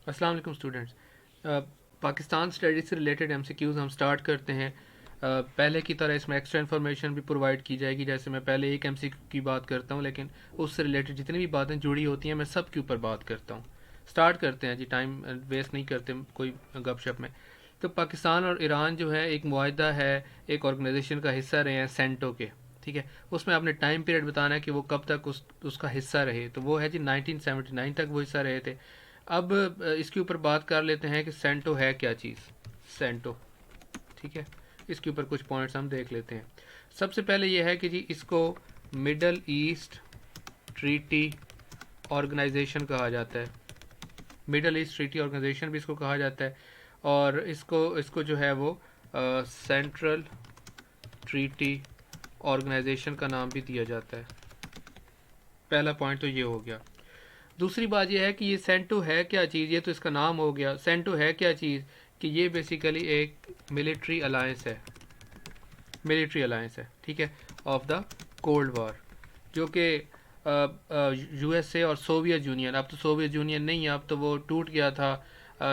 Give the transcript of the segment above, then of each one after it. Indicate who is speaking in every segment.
Speaker 1: अस्सलाम वालेकुम students. Pakistan studies से रिलेटेड एमसीक्यूज़ हम स्टार्ट करते हैं। पहले की तरह इसमें एक्स्ट्रा इन्फॉर्मेशन भी प्रोवाइड की जाएगी। जैसे मैं पहले एक एमसीक्यू की बात करता हूँ, लेकिन उससे रिलेटेड जितनी भी बातें जुड़ी होती हैं मैं सब के ऊपर बात करता हूँ। स्टार्ट करते हैं जी, टाइम वेस्ट नहीं करते कोई गपशप में। तो पाकिस्तान और ईरान जो है एक मुआहदा है, एक ऑर्गेनाइजेशन का हिस्सा रहे हैं सेंटो के। ठीक है, उसमें आपने टाइम पीरियड बताना है कि वो कब तक उसका हिस्सा रहे। तो वो है जी 1979 तक वो हिस्सा रहे थे। अब इसके ऊपर बात कर लेते हैं कि सेंटो है क्या चीज़। सेंटो, ठीक है, इसके ऊपर कुछ पॉइंट्स हम देख लेते हैं। सबसे पहले यह है कि जी इसको मिडल ईस्ट ट्रीटी ऑर्गेनाइजेशन कहा जाता है। मिडल ईस्ट ट्रीटी ऑर्गेनाइजेशन भी इसको कहा जाता है। और इसको इसको जो है वो सेंट्रल ट्रीटी ऑर्गेनाइजेशन का नाम भी दिया जाता है। पहला पॉइंट तो ये हो गया। दूसरी बात यह है कि ये सेंटो है क्या चीज़। ये तो इसका नाम हो गया। सेंटो है क्या चीज़ कि ये बेसिकली एक मिलिट्री अलायंस है। मिलिट्री अलायंस है, ठीक है, ऑफ द कोल्ड वॉर, जो कि यूएसए और सोवियत यूनियन, अब तो सोवियत यूनियन नहीं है, अब तो वो टूट गया था।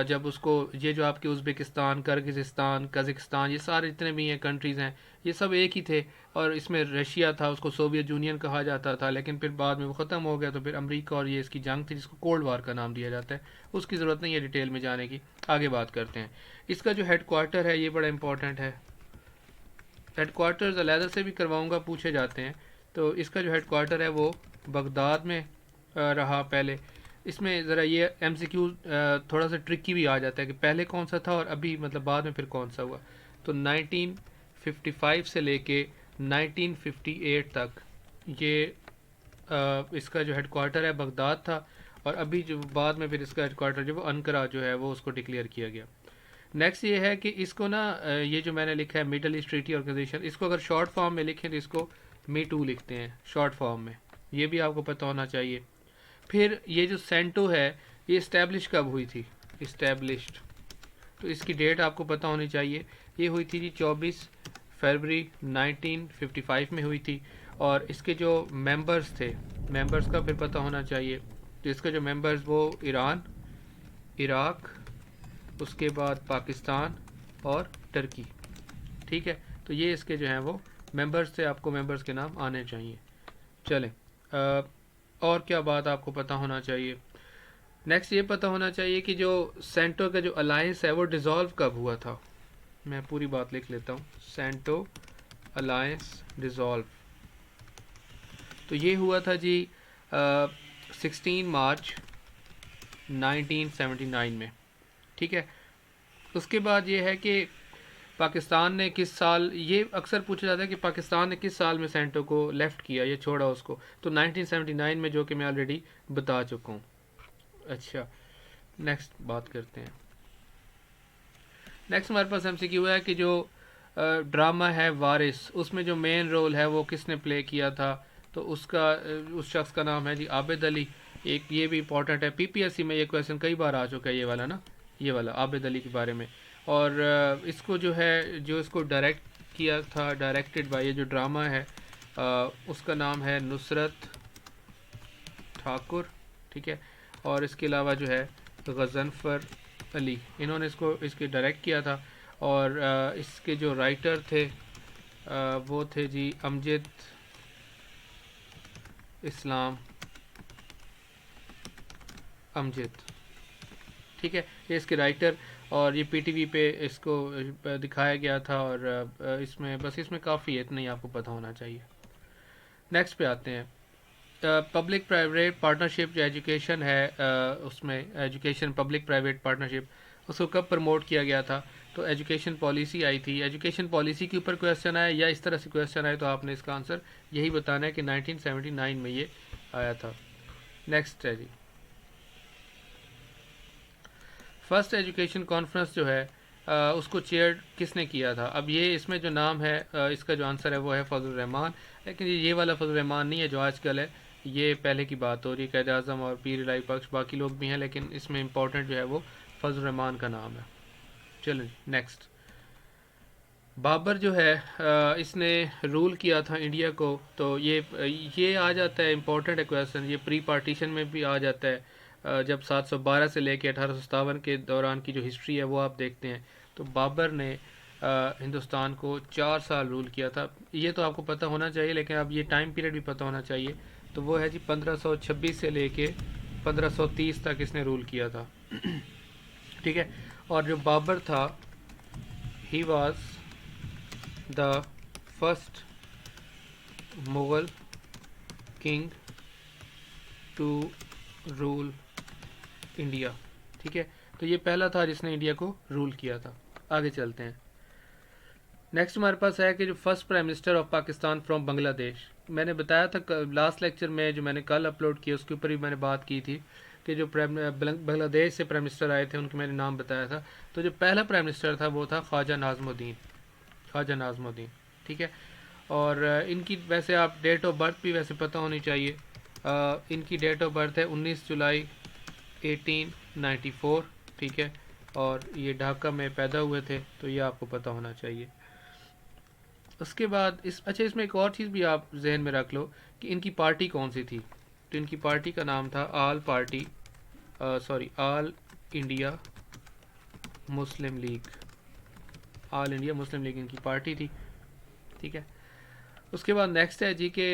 Speaker 1: जब उसको ये जो आपके उज़्बेकिस्तान, किर्गिज़स्तान, कज़ाकिस्तान, ये सारे जितने भी हैं कंट्रीज़ हैं, ये सब एक ही थे। और इसमें रशिया था, उसको सोवियत यूनियन कहा जाता था, लेकिन फिर बाद में वो ख़त्म हो गया। तो फिर अमेरिका और ये इसकी जंग थी जिसको कोल्ड वार का नाम दिया जाता है। उसकी ज़रूरत नहीं है डिटेल में जाने की, आगे बात करते हैं। इसका जो हेड क्वार्टर है ये बड़ा इंपॉर्टेंट है। हेड क्वार्टर्स अलहदा से भी करवाऊंगा, पूछे जाते हैं। तो इसका जो हेड क्वार्टर है वो बगदाद में रहा पहले। इसमें ज़रा ये एमसीक्यू थोड़ा सा ट्रिकी भी आ जाता है कि पहले कौन सा था और अभी मतलब बाद में फिर कौन सा हुआ। तो 1955 से लेके 1958 तक ये इसका जो हेड क्वार्टर है बगदाद था। और अभी जो बाद में फिर इसका हेड क्वार्टर जो वो अनकरा जो है वो उसको डिक्लेयर किया गया। नेक्स्ट ये है कि इसको ना ये जो मैंने लिखा है मिडल ईस्ट ट्रीटी ऑर्गेनाइजेशन, इसको अगर शॉर्ट फॉर्म में लिखें तो इसको मी टू लिखते हैं शॉर्ट फॉर्म में। ये भी आपको पता होना चाहिए। फिर ये जो सेंटो है ये इस्टेब्लिश कब हुई थी। इस्टेब्लिश्ड, तो इसकी डेट आपको पता होनी चाहिए। ये हुई थी जी 24 फरवरी 1955 में हुई थी। और इसके जो मेंबर्स थे, मेंबर्स का फिर पता होना चाहिए। तो इसके जो मेंबर्स वो ईरान, इराक, उसके बाद पाकिस्तान और टर्की। ठीक है, तो ये इसके जो हैं वो मेंबर्स थे, आपको मेंबर्स के नाम आने चाहिए। चलें, और क्या बात आपको पता होना चाहिए। नेक्स्ट ये पता होना चाहिए कि जो सेंटो का जो अलायंस है वो डिज़ोल्व कब हुआ था। मैं पूरी बात लिख लेता हूँ। सेंटो अलायंस डिज़ोल्व, तो ये हुआ था जी 16 मार्च 1979 में। ठीक है, उसके बाद ये है कि पाकिस्तान ने किस साल, ये अक्सर पूछा जाता है कि पाकिस्तान ने किस साल में सेंटो को लेफ़्ट किया, ये छोड़ा उसको। तो 1979 में, जो कि मैं ऑलरेडी बता चुका हूँ। अच्छा, नेक्स्ट बात करते हैं। नेक्स्ट हमारे पास एमसीक्यू है कि जो ड्रामा है वारिस, उसमें जो मेन रोल है वो किसने प्ले किया था। तो उसका उस शख्स का नाम है जी आबिद अली। एक ये भी इंपॉर्टेंट है, पीपीएससी में ये क्वेश्चन कई बार आ चुका है, ये वाला ना, ये वाला आबिद अली के बारे में। और इसको जो है, जो इसको डायरेक्ट किया था, डायरेक्टेड बाय, ये जो ड्रामा है उसका नाम है नुसरत ठाकुर। ठीक है, और इसके अलावा जो है गजनफर अली, इन्होंने इसको इसके डायरेक्ट किया था। और इसके जो राइटर थे वो थे जी अमजद इस्लाम अमजद। ठीक है, ये इसके राइटर, और ये पीटीवी पे इसको दिखाया गया था। और इसमें बस, इसमें काफ़ी है, इतना ही आपको पता होना चाहिए। नेक्स्ट पे आते हैं। पब्लिक प्राइवेट पार्टनरशिप जो एजुकेशन है, उसमें एजुकेशन पब्लिक प्राइवेट पार्टनरशिप, उसको कब प्रमोट किया गया था। तो एजुकेशन पॉलिसी आई थी। एजुकेशन पॉलिसी के ऊपर क्वेश्चन आया या इस तरह से क्वेश्चन आए तो आपने इसका आंसर यही बताना है कि 1979 में ये आया था। नेक्स्ट है जी, फर्स्ट एजुकेशन कॉन्फ्रेंस जो है उसको चेयर किसने किया था। अब ये इसमें जो नाम है इसका जो आंसर है वो है फजल रहमान। लेकिन ये वाला फजल रहमान नहीं है जो आजकल है, ये पहले की बात हो रही है। कैद आज़म और पीर इलाही बख्श, बाकी लोग भी हैं, लेकिन इसमें इंपॉर्टेंट जो है वो फजल रहमान का नाम है। चलो नेक्स्ट, बाबर जो है इसने रूल किया था इंडिया को। तो ये आ जाता है, इंपॉर्टेंट है क्वेश्चन, ये प्री पार्टीशन में भी आ जाता है। जब 712 से लेके 1857 के दौरान की जो हिस्ट्री है वो आप देखते हैं, तो बाबर ने हिंदुस्तान को 4 साल रूल किया था। ये तो आपको पता होना चाहिए, लेकिन अब ये टाइम पीरियड भी पता होना चाहिए। तो वो है जी 1526 से लेके 1530 तक इसने रूल किया था। ठीक है। और जो बाबर था, he was the first Mughal king to rule India. ठीक है, तो ये पहला था जिसने इंडिया को रूल किया था। आगे चलते हैं। नेक्स्ट हमारे पास है कि जो first prime minister of Pakistan from Bangladesh. मैंने बताया था लास्ट लेक्चर में, जो मैंने कल अपलोड किया उसके ऊपर भी मैंने बात की थी कि जो बांग्लादेश से प्राइम मिनिस्टर आए थे उनके मैंने नाम बताया था। तो जो पहला प्राइम मिनिस्टर था वो था ख्वाजा नाज़मुद्दीन, ख्वाजा नाज़मुद्दीन। ठीक है। और इनकी वैसे आप डेट ऑफ बर्थ भी वैसे पता होनी चाहिए। इनकी डेट ऑफ बर्थ है 19 जुलाई 1894। ठीक है। और ये ढाका में पैदा हुए थे, तो ये आपको पता होना चाहिए। उसके बाद इसमें एक और चीज़ भी आप जहन में रख लो कि इनकी पार्टी कौन सी थी। तो इनकी पार्टी का नाम था all India Muslim league. All India Muslim league इनकी पार्टी थी। ठीक है। उसके बाद नेक्स्ट है जी के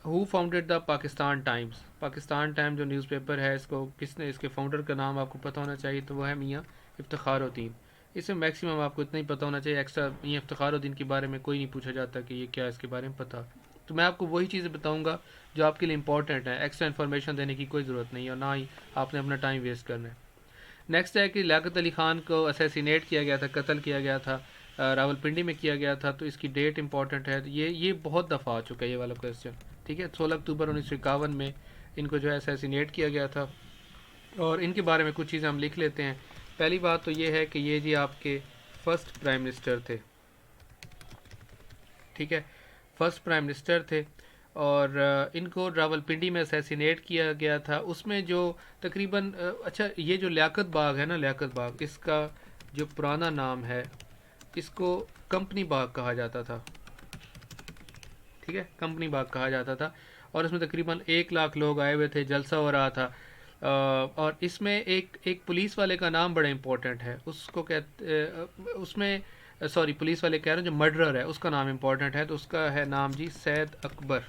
Speaker 1: who founded the Pakistan times. Pakistan time जो न्यूज़पेपर है, इसको किसने, इसके फाउंडर का नाम आपको पता होना चाहिए, तो वो है मियाँ इफ्तिखारुद्दीन। इसमें मैक्सिमम आपको इतना ही पता होना चाहिए, एक्स्ट्रा मियाँ इफ्तिखारुद्दीन के बारे में कोई नहीं पूछा जाता कि ये क्या, इसके बारे में पता। तो मैं आपको वही चीज़ें बताऊंगा जो आपके लिए इंपॉर्टेंट है, एक्स्ट्रा इन्फॉर्मेशन देने की कोई ज़रूरत नहीं है, और ना ही आपने अपना टाइम वेस्ट करना है। नेक्स्ट है कि लियाकत अली खान को असैसिनेट किया गया था, कत्ल किया गया था, रावलपिंडी में किया गया था। तो इसकी डेट इंपॉर्टेंट है। ये बहुत दफ़ा आ चुका है ये वाला क्वेश्चन। ठीक है। 16 अक्टूबर 1951 में इनको जो है असैसिनेट किया गया था। और इनके बारे में कुछ चीज़ें हम लिख लेते हैं। पहली बात तो ये है कि ये जी आपके फर्स्ट प्राइम मिनिस्टर थे। ठीक है, फर्स्ट प्राइम मिनिस्टर थे। और इनको रावलपिंडी में असैसिनेट किया गया था। उसमें जो तकरीबन अच्छा, ये जो लियाकत बाग है ना, लियाकत बाग, इसका जो पुराना नाम है, इसको कंपनी बाग कहा जाता था। ठीक है, कंपनी बाग कहा जाता था। और इसमें तकरीबन 1 लाख लोग आए हुए थे, जलसा हो रहा था। और इसमें एक पुलिस वाले का नाम बड़ा इंपॉर्टेंट है, उसको कहते उसमें सॉरी, पुलिस वाले कह रहे हैं, जो मर्डरर है उसका नाम इंपॉर्टेंट है। तो उसका है नाम जी सैयद अकबर।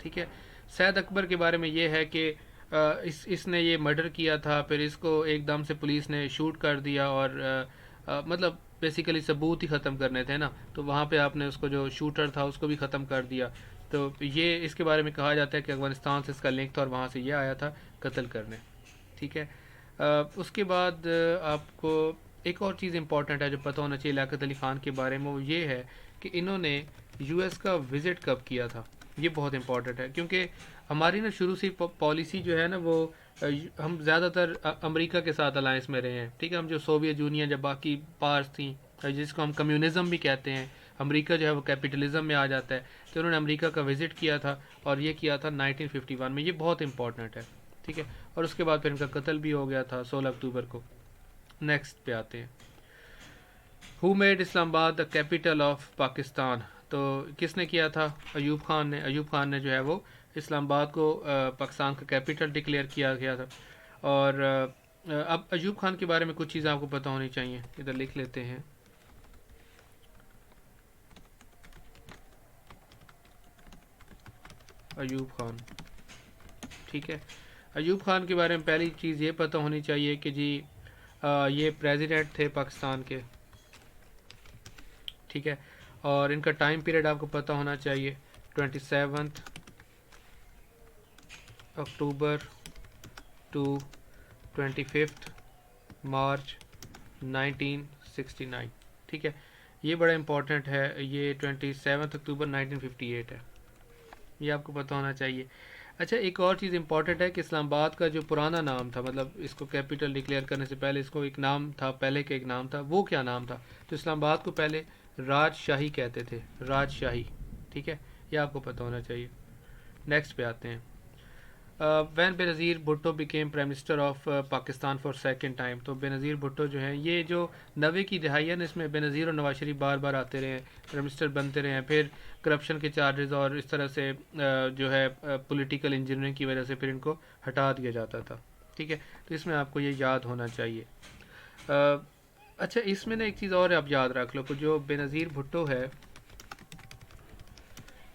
Speaker 1: ठीक है। सैयद अकबर के बारे में ये है कि इसने ये मर्डर किया था, फिर इसको एकदम से पुलिस ने शूट कर दिया। और मतलब बेसिकली सबूत ही ख़त्म करने थे ना, तो वहाँ पे आपने उसको, जो शूटर था उसको भी ख़त्म कर दिया। तो ये इसके बारे में कहा जाता है कि अफगानिस्तान से इसका लिंक था और वहाँ से ये आया था कत्ल करने। ठीक है। उसके बाद आपको एक और चीज़ इंपॉर्टेंट है जो पता होना चाहिए लियाकत अली ख़ान के बारे में, वो ये है कि इन्होंने यूएस का विज़िट कब किया था। ये बहुत इंपॉर्टेंट है, क्योंकि हमारी ना शुरू से पॉलिसी जो है ना, वो हम ज़्यादातर अमेरिका के साथ अलायंस में रहे हैं। ठीक है। हम जो सोवियत यूनियन, जब बाकी पार्स थी, जिसको हम कम्युनिज़म भी कहते हैं, अमेरिका जो है वो कैपिटलिज्म में आ जाता है। तो उन्होंने अमेरिका का विज़िट किया था, और ये किया था 1951 में। ये बहुत इंपॉर्टेंट है। ठीक है। और उसके बाद फिर इनका कत्ल भी हो गया था 16 अक्टूबर को। नेक्स्ट पे आते हैं, who made Islamabad the capital of Pakistan. तो किसने किया था? अयूब खान ने। अयूब खान ने जो है वो इस्लामाबाद को पाकिस्तान का कैपिटल डिक्लेयर किया गया था। और अब अयूब खान के बारे में कुछ चीज़ें आपको पता होनी चाहिए, इधर लिख लेते हैं। अयूब खान। ठीक है। अयूब खान के बारे में पहली चीज़ ये पता होनी चाहिए कि जी ये प्रेसिडेंट थे पाकिस्तान के। ठीक है। और इनका टाइम पीरियड आपको पता होना चाहिए, 27 अक्टूबर टू 25 मार्च 1969। ठीक है। ये बड़ा इंपॉर्टेंट है, ये 27 अक्टूबर 1958 है, ये आपको पता होना चाहिए। अच्छा, एक और चीज़ इंपॉर्टेंट है कि इस्लामाबाद का जो पुराना नाम था, मतलब इसको कैपिटल डिक्लेयर करने से पहले इसको एक नाम था, पहले का एक नाम था, वो क्या नाम था? तो इस्लामाबाद को पहले राजशाही कहते थे, राजशाही। ठीक है, ये आपको पता होना चाहिए। नेक्स्ट पे आते हैं। When Benazir Bhutto became prime minister of Pakistan for second time. तो बेनज़ीर भुट्टो जो है, ये जो 90 की दहाई है ना, इसमें बेनज़ीर और नवाज शरीफ बार बार आते रहे हैं, प्राइम मिनिस्टर बनते रहे हैं, फिर करप्शन के चार्जेस और इस तरह से जो है पॉलिटिकल इंजीनियरिंग की वजह से फिर इनको हटा दिया जाता था। ठीक है, तो इसमें आपको ये याद होना चाहिए। अच्छा, इसमें ना एक चीज़ और आप याद रख लो कि जो बेनज़ीर भुट्टो है,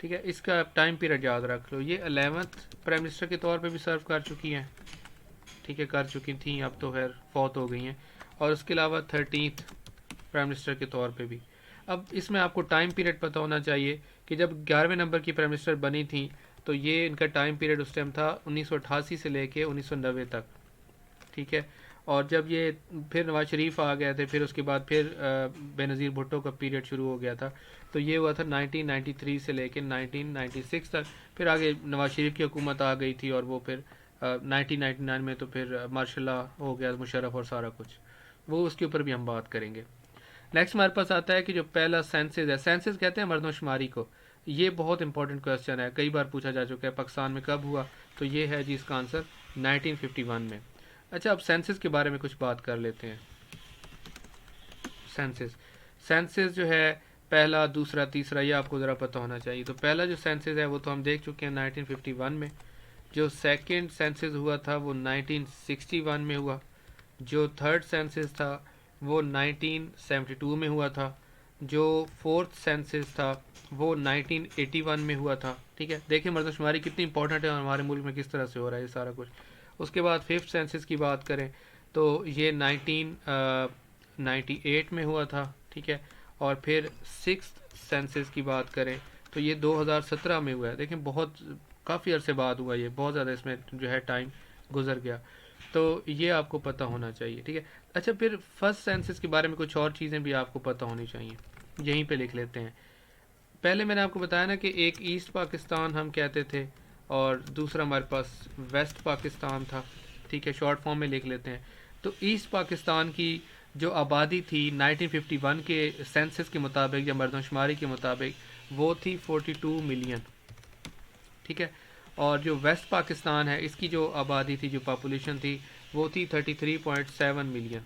Speaker 1: ठीक है, इसका टाइम पीरियड याद रख लो। ये 11th प्राइम मिनिस्टर के तौर पे भी सर्व कर चुकी हैं, ठीक है, कर चुकी थी, अब तो खैर फौत हो गई हैं, और उसके अलावा 13th प्राइम मिनिस्टर के तौर पे भी। अब इसमें आपको टाइम पीरियड पता होना चाहिए कि जब 11वें नंबर की प्राइम मिनिस्टर बनी थी, तो ये इनका टाइम पीरियड उस टाइम था 1988 से लेके 1990 तक। ठीक है, और जब ये फिर नवाज शरीफ आ गए थे, फिर उसके बाद फिर बेनज़ीर भुट्टो का पीरियड शुरू हो गया था, तो ये हुआ था 1993 से लेकर 1996 तक। फिर आगे नवाज शरीफ की हुकूमत आ गई थी, और वो फिर 1999 में तो फिर मार्शल लॉ हो गया, मुशर्रफ और सारा कुछ, वो उसके ऊपर भी हम बात करेंगे। नेक्स्ट हमारे पास आता है कि जो पहला सेंसस है, सेंसस कहते हैं मरदमशुमारी को। ये बहुत इंपॉर्टेंट क्वेश्चन है, कई बार पूछा जा चुका है, पाकिस्तान में कब हुआ, तो ये है जी इसका आंसर 1951 में। अच्छा, अब सेंसस के बारे में कुछ बात कर लेते हैं। सेंसस सेंसस जो है पहला, दूसरा, तीसरा, ये आपको ज़रा पता होना चाहिए। तो पहला जो सेंसस है वो तो हम देख चुके हैं 1951 में। जो सेकंड सेंसस हुआ था वो 1961 में हुआ। जो थर्ड सेंसस था वो 1972 में हुआ था। जो फोर्थ सेंसस था वो 1981 में हुआ था। ठीक है, देखिए मरदमशुमारी कितनी इंपॉर्टेंट है और हमारे मुल्क में किस तरह से हो रहा है ये सारा कुछ। उसके बाद फिफ्थ सेंसस की बात करें तो ये 1998 में हुआ था। ठीक है, और फिर सिक्स्थ सेंसस की बात करें तो ये 2017 में हुआ है। देखें बहुत काफ़ी अरसे बाद हुआ, ये बहुत ज़्यादा इसमें जो है टाइम गुजर गया, तो ये आपको पता होना चाहिए। ठीक है, अच्छा, फिर फर्स्ट सेंसस के बारे में कुछ और चीज़ें भी आपको पता होनी चाहिए, यहीं पे लिख लेते हैं। पहले मैंने आपको बताया ना कि एक ईस्ट पाकिस्तान हम कहते थे, और दूसरा हमारे पास वेस्ट पाकिस्तान था। ठीक है, शॉर्ट फॉर्म में लिख लेते हैं। तो ईस्ट पाकिस्तान की जो आबादी थी 1951 के सेंसस के मुताबिक या मरदमशुमारी के मुताबिक वो थी 42 मिलियन। ठीक है, और जो वेस्ट पाकिस्तान है इसकी जो आबादी थी, जो पॉपुलेशन थी, वो थी 33.7 मिलियन।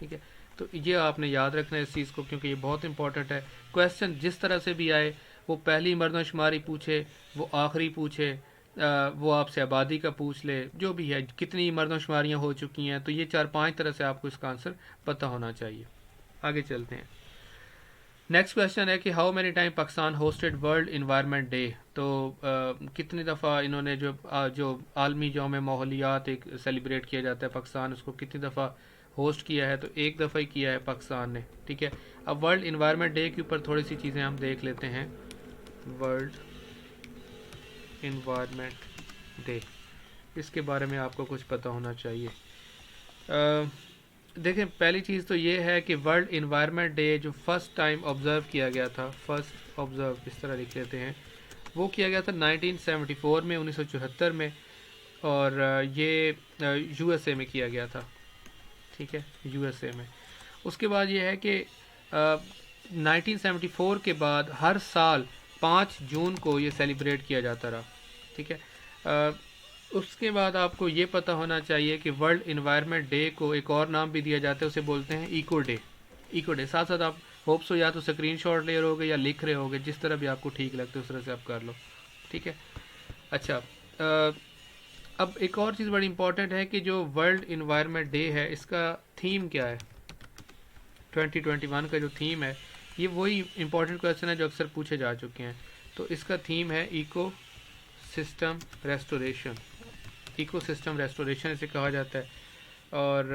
Speaker 1: ठीक है, तो ये आपने याद रखना है इस चीज़ को, क्योंकि ये बहुत इंपॉर्टेंट है। क्वेश्चन जिस तरह से भी आए, वो पहली मरदमशुमारी पूछे, वो आखिरी पूछे, वो आपसे आबादी का पूछ ले, जो भी है, कितनी मरदमशुमारियाँ हो चुकी हैं, तो ये 4-5 तरह से आपको इसका आंसर पता होना चाहिए। आगे चलते हैं। नेक्स्ट क्वेश्चन है कि how many time Pakistan hosted world environment day. तो कितनी दफ़ा इन्होंने जो आलमी यौम माहौलियात एक सेलिब्रेट किया जाता है पाकिस्तान, उसको कितनी दफ़ा होस्ट किया है, तो एक दफ़ा ही किया है पाकिस्तान ने। ठीक है, अब वर्ल्ड इन्वायरमेंट डे के ऊपर थोड़ी सी चीज़ें हम देख लेते हैं। वर्ल्ड इन्वायरमेंट डे, इसके बारे में आपको कुछ पता होना चाहिए। देखें, पहली चीज़ तो ये है कि वर्ल्ड इन्वायरमेंट डे जो फर्स्ट टाइम ऑब्ज़र्व किया गया था, फर्स्ट ऑब्ज़र्व इस तरह लिख लेते हैं, वो किया गया था 1974 में, 1974 में, और ये यूएसए में किया गया था। ठीक है, यूएसए में। उसके बाद ये है कि 1974 के बाद हर साल 5 जून को ये सेलिब्रेट किया जाता रहा। ठीक है, उसके बाद आपको ये पता होना चाहिए कि वर्ल्ड इन्वायरमेंट डे को एक और नाम भी दिया जाता है, उसे बोलते हैं इको डे। इको डे, साथ साथ आप होप्स हो या तो स्क्रीनशॉट ले रहे होगे या लिख रहे होगे, जिस तरह भी आपको ठीक लगता है उस तरह से आप कर लो। ठीक है, अच्छा, अब एक और चीज़ बड़ी इंपॉर्टेंट है कि जो वर्ल्ड इन्वायरमेंट डे है इसका थीम क्या है। 2021 का जो थीम है, ये वही इंपॉर्टेंट क्वेश्चन है जो अक्सर पूछे जा चुके हैं। तो इसका थीम है ecosystem restoration. Ecosystem restoration इसे कहा जाता है, और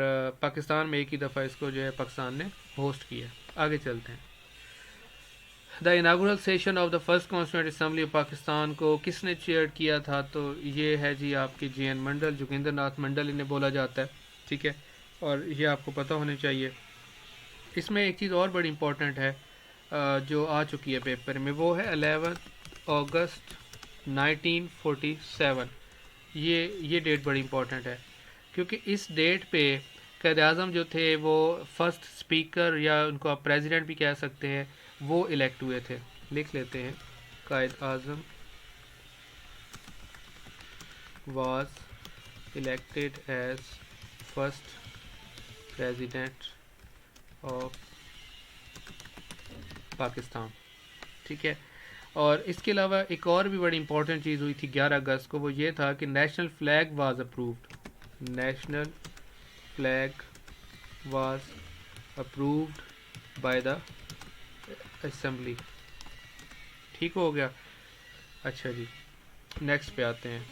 Speaker 1: पाकिस्तान में एक ही दफ़ा इसको जो है पाकिस्तान ने होस्ट किया। आगे चलते हैं। The इनागुरल session of the first constituent assembly of Pakistan को किसने चेयर किया था, तो ये है जी आपके JN मंडल, जोगिंदर नाथ मंडल इन्हें बोला जाता है। ठीक है, और ये आपको पता होनी चाहिए। इसमें एक चीज़ और बड़ी इंपॉर्टेंट है जो आ चुकी है पेपर में, वो है 11 अगस्त 1947। ये डेट बड़ी इंपॉर्टेंट है, क्योंकि इस डेट पे क़ायद आज़म जो थे वो फर्स्ट स्पीकर, या उनको आप प्रेसिडेंट भी कह सकते हैं, वो इलेक्ट हुए थे। लिख लेते हैं, क़ायद आज़म was elected as first president of Pakistan. ठीक है, और इसके अलावा एक और भी बड़ी इंपॉर्टेंट चीज़ हुई थी 11 अगस्त को, वो ये था कि national flag was approved. National flag was approved by the assembly. ठीक हो गया। अच्छा जी, नेक्स्ट पे आते हैं।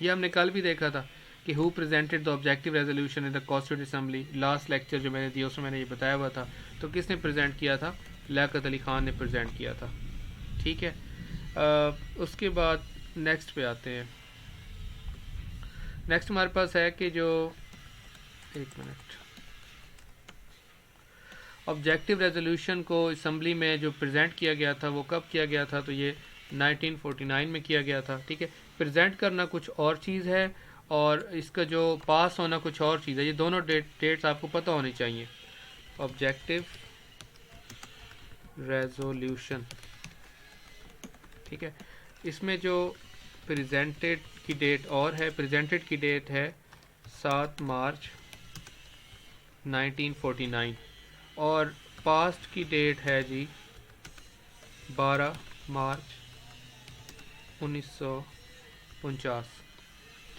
Speaker 1: ये हमने कल भी देखा था कि who presented the objective resolution in the constituent assembly. Last lecture जो मैंने दिया उसमें मैंने ये बताया हुआ था। तो किसने प्रेजेंट किया था? लियाकत अली खान ने प्रेजेंट किया था। ठीक है, उसके बाद नेक्स्ट पे आते हैं। नेक्स्ट हमारे पास है कि जो एक मिनट, ऑब्जेक्टिव रेजोल्यूशन को असेंबली में जो प्रेजेंट किया गया था वो कब किया गया था? तो ये 1949 में किया गया था। ठीक है, प्रेजेंट करना कुछ और चीज़ है और इसका जो पास होना कुछ और चीज़ है। ये दोनों डेट्स आपको पता होनी चाहिए। ऑब्जेक्टिव रेजोल्यूशन, ठीक है, इसमें जो प्रेजेंटेड की डेट और है, प्रेजेंटेड की डेट है 7 मार्च 1949 और पास्ट की डेट है जी 12 मार्च 1949।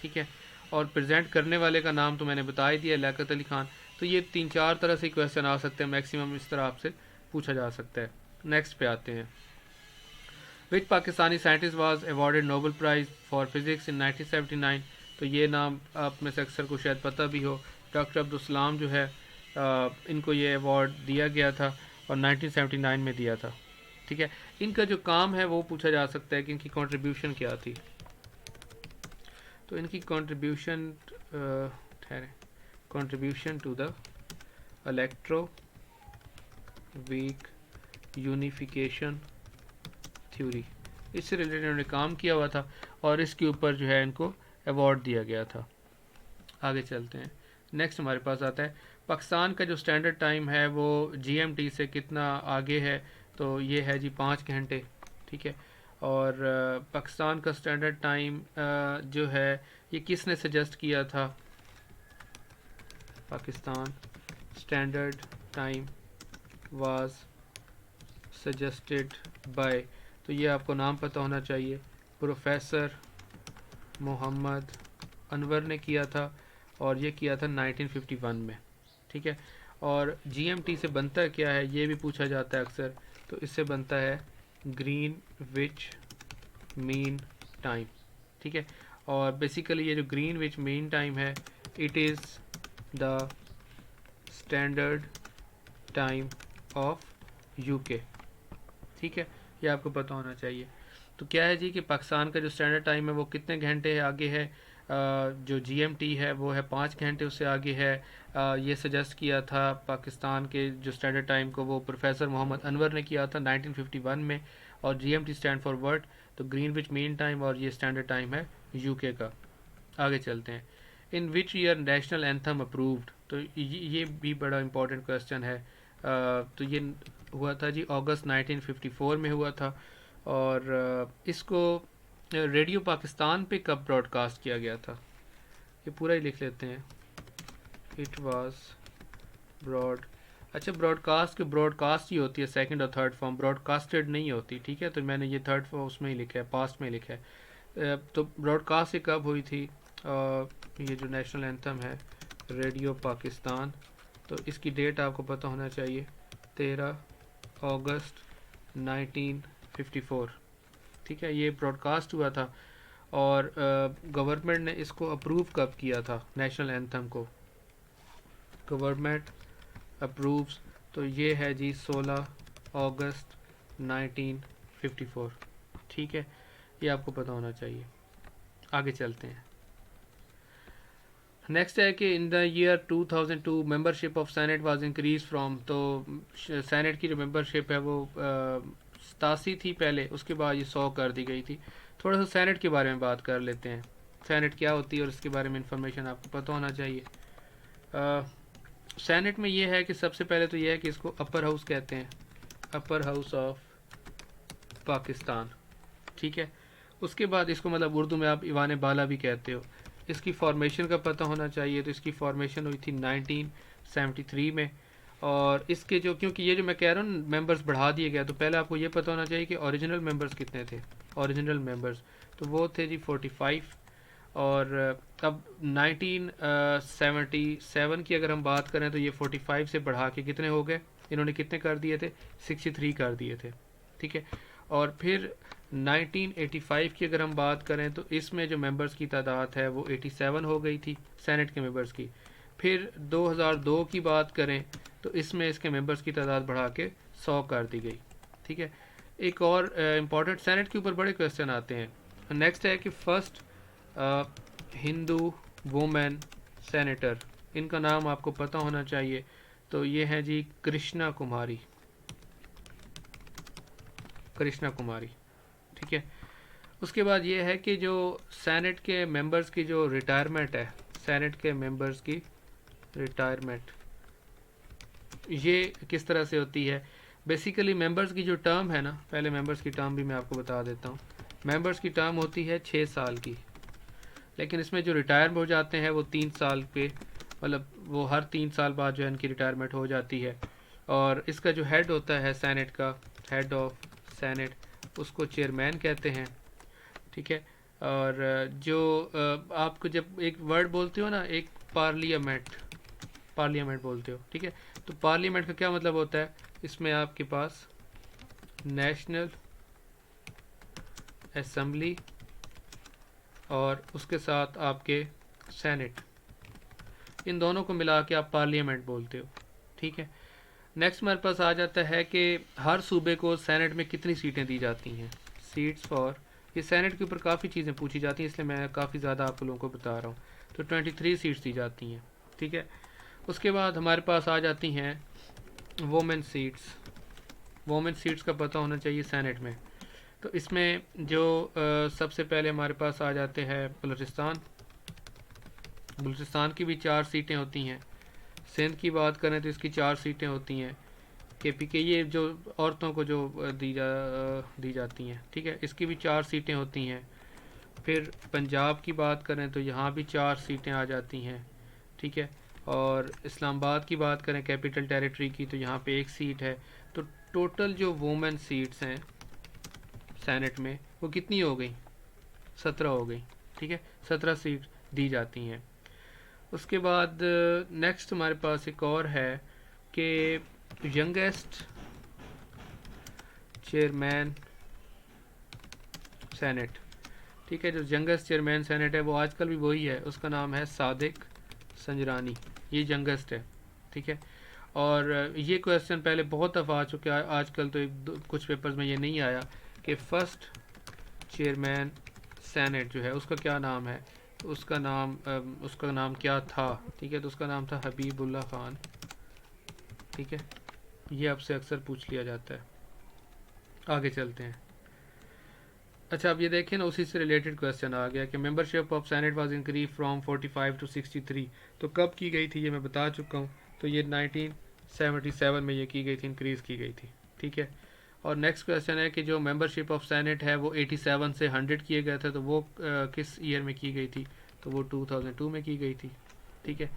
Speaker 1: ठीक है, और प्रेजेंट करने वाले का नाम तो मैंने बता ही दिया, लियाकत अली खान। तो ये 3-4 तरह से क्वेश्चन आ सकते हैं, मैक्सिमम इस तरह आपसे पूछा जा सकता है। नेक्स्ट पे आते हैं। Which Pakistani scientist was awarded Nobel prize for physics in 1979। तो ये नाम आप में से अक्सर को शायद पता भी हो। डॉक्टर अब्दुल सलाम जो है इनको ये अवार्ड दिया गया था और 1979 में दिया था। ठीक है, इनका जो काम है वो पूछा जा सकता है कि इनकी कंट्रीब्यूशन क्या थी। तो इनकी contribution contribution to the electroweak unification theory, इससे रिलेटेड उन्होंने काम किया हुआ था और इसके ऊपर जो है इनको अवार्ड दिया गया था। आगे चलते हैं। नेक्स्ट हमारे पास आता है पाकिस्तान का जो स्टैंडर्ड टाइम है वो GMT से कितना आगे है? तो ये है जी 5 घंटे। ठीक है, और पाकिस्तान का स्टैंडर्ड टाइम जो है ये किसने सजेस्ट किया था? Pakistan standard time was suggested by, तो ये आपको नाम पता होना चाहिए, प्रोफेसर मोहम्मद अनवर ने किया था और ये किया था 1951 में। ठीक है, और GMT से बनता क्या है ये भी पूछा जाता है अक्सर। तो इससे बनता है ग्रीनविच मीन टाइम। ठीक है, और बेसिकली ये जो ग्रीनविच मीन टाइम है it is the standard time of UK। ठीक है, ये आपको पता होना चाहिए। तो क्या है जी कि पाकिस्तान का जो स्टैंडर्ड टाइम है वो कितने घंटे आगे है? जो GMT है वो है 5 घंटे उससे आगे है। ये सजेस्ट किया था पाकिस्तान के जो स्टैंडर्ड टाइम को वो प्रोफेसर मोहम्मद अनवर ने किया था 1951 में। और GMT स्टैंड फॉर वर्ड, तो ग्रीनविच मीन टाइम, और ये स्टैंडर्ड टाइम है UK का। आगे चलते हैं। In which year national anthem approved? तो ये भी बड़ा इंपॉर्टेंट क्वेश्चन है। तो ये हुआ था जी अगस्त 1954 में हुआ था। और इसको रेडियो पाकिस्तान पे कब ब्रॉडकास्ट किया गया था? ये पूरा ही लिख लेते हैं। इट वाज अच्छा, ब्रॉडकास्ट की ब्रॉडकास्ट ही होती है सेकंड और थर्ड फॉर्म, ब्रॉडकास्टेड नहीं होती। ठीक है, तो मैंने ये थर्ड फॉर्म उसमें ही लिखा है, पास्ट में लिखा है। तो ब्रॉडकास्ट ही कब हुई थी? ये जो नेशनल एंथम है रेडियो पाकिस्तान, तो इसकी डेट आपको पता होना चाहिए 13 अगस्त 1954। ठीक है, ये ब्रॉडकास्ट हुआ था। और गवर्नमेंट ने इसको अप्रूव कब किया था नेशनल एंथम को? गवर्नमेंट अप्रूव्स, तो ये है जी 16 अगस्त 1954। ठीक है, ये आपको पता होना चाहिए। आगे चलते हैं। नेक्स्ट है कि in the year 2002 membership of senate was increase from, तो सेनेट की जो मेंबरशिप है वो 87 थी पहले, उसके बाद ये 100 कर दी गई थी। थोड़ा सा सेनेट के बारे में बात कर लेते हैं। सेनेट क्या होती है और इसके बारे में इंफॉर्मेशन आपको पता होना चाहिए। सेनेट में ये है कि सबसे पहले तो ये है कि इसको अपर हाउस कहते हैं, अपर हाउस ऑफ पाकिस्तान। ठीक है, उसके बाद इसको मतलब उर्दू में आप ईवान बाला भी कहते हो। इसकी फॉर्मेशन का पता होना चाहिए, तो इसकी फॉर्मेशन हुई थी 1973 में। और इसके जो, क्योंकि ये जो मैं कह रहा हूँ मेंबर्स बढ़ा दिए गए, तो पहले आपको ये पता होना चाहिए कि ओरिजिनल मेंबर्स कितने थे। ओरिजिनल मेंबर्स तो वो थे जी 45। और अब 1977 की अगर हम बात करें तो ये 45 से बढ़ा के कितने हो गए, इन्होंने कितने कर दिए थे, 63 कर दिए थे। ठीक है। और फिर 1985 की अगर हम बात करें तो इसमें जो मेंबर्स की तादाद है वो 87 हो गई थी सेनेट के मेंबर्स की। फिर 2002 की बात करें तो इसमें इसके मेंबर्स की तादाद बढ़ा के 100 कर दी गई। ठीक है। एक और इम्पॉर्टेंट, सेनेट के ऊपर बड़े क्वेश्चन आते हैं। नेक्स्ट है कि फर्स्ट हिंदू वुमेन सेनेटर, इनका नाम आपको पता होना चाहिए। तो ये है जी कृष्णा कुमारी, कृष्णा कुमारी। ठीक है। उसके बाद ये है कि जो सेनेट के मेंबर्स की जो रिटायरमेंट है, सेनेट के मेंबर्स की रिटायरमेंट ये किस तरह से होती है। बेसिकली मेंबर्स की जो टर्म है ना, पहले मेंबर्स की टर्म भी मैं आपको बता देता हूँ। मेंबर्स की टर्म होती है 6 साल की, लेकिन इसमें जो रिटायर हो जाते हैं वो 3 साल पे, मतलब वो हर 3 साल बाद जो है इनकी रिटायरमेंट हो जाती है। और इसका जो हेड होता है सेनेट का, हेड ऑफ सेनेट, उसको चेयरमैन कहते हैं। ठीक है। और जो आपको जब एक वर्ड बोलते हो ना, एक पार्लियामेंट, पार्लियामेंट बोलते हो, ठीक है, तो पार्लियामेंट का क्या मतलब होता है, इसमें आपके पास नेशनल असेंबली और उसके साथ आपके सेनेट, इन दोनों को मिला के आप पार्लियामेंट बोलते हो। ठीक है। नेक्स्ट हमारे पास आ जाता है कि हर सूबे को सेनेट में कितनी सीटें दी जाती हैं, सीट्स फॉर, ये सेनेट के ऊपर काफ़ी चीज़ें पूछी जाती हैं इसलिए मैं काफ़ी ज़्यादा आप लोगों को बता रहा हूँ। तो 23 सीट्स दी जाती हैं। ठीक है। उसके बाद हमारे पास आ जाती हैं वोमेन सीट्स। वोमेन सीट्स का पता होना चाहिए सेनेट में। तो इसमें जो सबसे पहले हमारे पास आ जाते हैं बलूचिस्तान। बलूचिस्तान की भी 4 सीटें होती हैं। सिंध की बात करें तो इसकी 4 सीटें होती हैं। KPK ये जो औरतों को जो दी जाती हैं, ठीक है, इसकी भी 4 सीटें होती हैं। फिर पंजाब की बात करें तो यहाँ भी 4 सीटें आ जाती हैं। ठीक है। और इस्लामाबाद की बात करें कैपिटल टेरिटरी की, तो यहाँ पे 1 सीट है। तो टोटल जो वुमेन सीट्स हैं सेनेट में वो कितनी हो गई, 17 हो गई। ठीक है, 17 सीट दी जाती हैं। उसके बाद नेक्स्ट हमारे पास एक और है कि यंगेस्ट चेयरमैन सेनेट। ठीक है, जो यंगेस्ट चेयरमैन सेनेट है वो आजकल भी वही है, उसका नाम है सादिक संजरानी, ये यंगेस्ट है। ठीक है। और ये क्वेश्चन पहले बहुत दफ़ा आ चुका है, आजकल तो कुछ पेपर्स में ये नहीं आया कि फर्स्ट चेयरमैन सेनेट जो है उसका क्या नाम है। उसका नाम क्या था। ठीक है, तो उसका नाम था हबीबुल्ला खान। ठीक है, ये आपसे अक्सर पूछ लिया जाता है। आगे चलते हैं। अच्छा, अब ये देखें ना, उसी से रिलेटेड क्वेश्चन आ गया कि membership of senate was increase from 45 to 63। तो कब की गई थी ये मैं बता चुका हूँ। तो ये 1977 में ये की गई थी, इंक्रीज़ की गई थी। ठीक है। और नेक्स्ट क्वेश्चन है कि जो मेंबरशिप ऑफ सेनेट है वो 87 से 100 किए गए थे, तो वो किस ईयर में की गई थी, तो वो 2002 में की गई थी। ठीक है।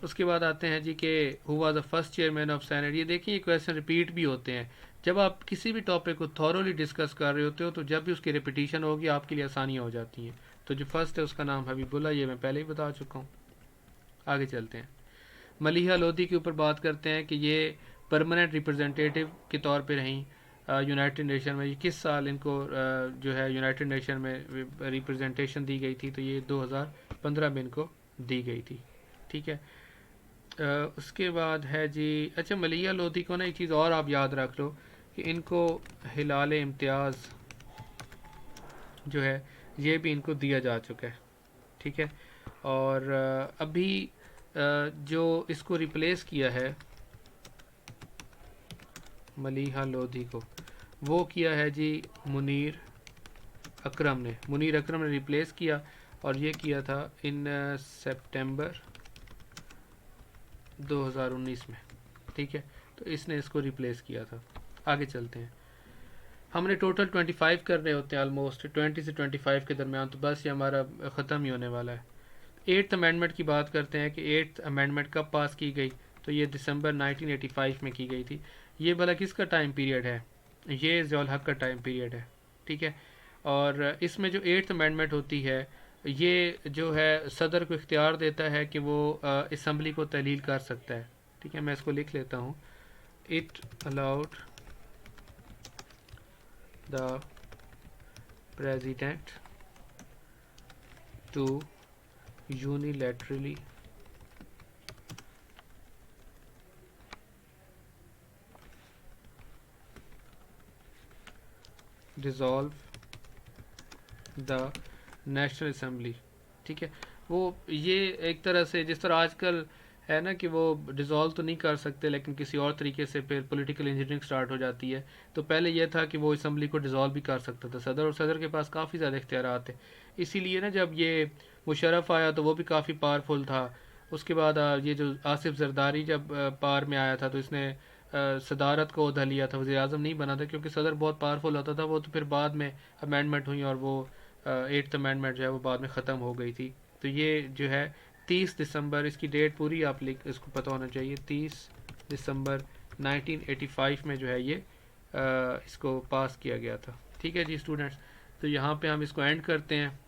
Speaker 1: उसके बाद आते हैं जी कि who was the first chairman of senate. ये देखिए ये क्वेश्चन रिपीट भी होते हैं। जब आप किसी भी टॉपिक को थॉरोली डिस्कस कर रहे होते हो तो जब भी उसकी रिपीटिशन होगी आपके लिए आसानियाँ हो जाती हैं। तो जो फर्स्ट है उसका नाम हबीबुल्ला, ये मैं पहले ही बता चुका हूँ। आगे चलते हैं। मलिहा लोधी के ऊपर बात करते हैं कि ये परमानेंट रिप्रेजेंटेटिव के तौर पे रहीं यूनाइटेड नेशन में। ये किस साल इनको जो है यूनाइटेड नेशन में रिप्रेजेंटेशन दी गई थी, तो ये 2015 में इनको दी गई थी। ठीक है। उसके बाद है जी, अच्छा मलिहा लोधी को ना एक चीज़ और आप याद रख लो कि इनको हिलाल इम्तियाज़ जो है ये भी इनको दिया जा चुका है। ठीक है। और अभी जो इसको रिप्लेस किया है मलिहा लोधी को, वो किया है जी मुनीर अकरम ने। मुनीर अकरम ने रिप्लेस किया और ये किया था इन सितंबर 2019 में। ठीक है, तो इसने इसको रिप्लेस किया था। आगे चलते हैं। हमने टोटल 25 करने होते हैं, ऑलमोस्ट 20 से 25 के दरमियान, तो बस ये हमारा ख़त्म ही होने वाला है। एट्थ अमेंडमेंट की बात करते हैं कि एट्थ अमेंडमेंट कब पास की गई, तो ये दिसंबर 1985 में की गई थी। ये भला किसका टाइम पीरियड है, ये ज़ियाउल हक का टाइम पीरियड है, ठीक है। और इसमें जो एट्थ अमेंडमेंट होती है, ये जो है सदर को इख्तियार देता है कि वो असम्बली को तहलील कर सकता है, ठीक है। मैं इसको लिख लेता हूँ। It allowed the president to unilaterally dissolve the national assembly, ठीक है। वो ये एक तरह से जिस तरह आजकल है ना कि वो डिज़ोल्व तो नहीं कर सकते, लेकिन किसी और तरीके से फिर पॉलिटिकल इंजीनियरिंग स्टार्ट हो जाती है। तो पहले यह था कि वो असम्बली को डिज़ोल्व भी कर सकता था सदर, और सदर के पास काफ़ी ज़्यादा इख्तियारात थे। इसीलिए ना जब ये मुशर्रफ आया तो वो भी काफ़ी पावरफुल था। उसके बाद ये जो आसिफ जरदारी जब पावर में आया था, तो इसने सदारत को उहदा लिया था, वज़ीर आज़म नहीं बना था, क्योंकि सदर बहुत पावरफुल होता था। वो तो फिर बाद में अमेंडमेंट हुई और वो एट्थ अमेंडमेंट जो है वो बाद में ख़त्म हो गई थी। तो ये जो है 30 दिसंबर, इसकी डेट पूरी आप लिख, इसको पता होना चाहिए, 30 दिसंबर 1985 में जो है ये इसको पास किया गया था, ठीक है जी स्टूडेंट्स। तो यहाँ पे हम इसको एंड करते हैं।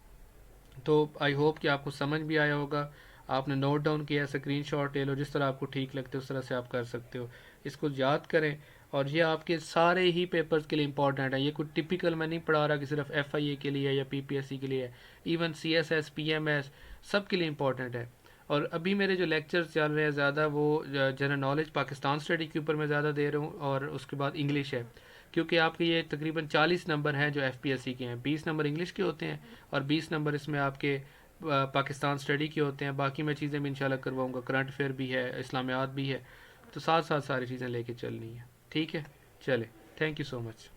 Speaker 1: तो आई होप कि आपको समझ भी आया होगा। आपने नोट डाउन किया, स्क्रीनशॉट ले लो, जिस तरह आपको ठीक लगते है उस तरह से आप कर सकते हो। इसको याद करें, और ये आपके सारे ही पेपर्स के लिए इंपॉर्टेंट है। ये कुछ टिपिकल मैं नहीं पढ़ा रहा कि सिर्फ FIA के लिए या PPSC के लिए है, इवन CSS PMS सब के लिए इंपॉर्टेंट है। और अभी मेरे जो लेक्चर्स चल रहे हैं ज़्यादा वो जनरल नॉलेज पाकिस्तान स्टडी के ऊपर मैं ज़्यादा दे रहा हूँ, और उसके बाद इंग्लिश है, क्योंकि आपके ये तकरीबन 40 नंबर हैं जो FPSC के हैं। 20 नंबर इंग्लिश के होते हैं और 20 नंबर इसमें आपके पाकिस्तान स्टडी के होते हैं। बाकी मैं चीज़ें भी इंशाल्लाह करवाऊँगा, करंट अफेयर भी है, इस्लामियात भी है, तो साथ साथ सारी चीज़ें लेके चलनी है, ठीक है। चले, थैंक यू सो मच।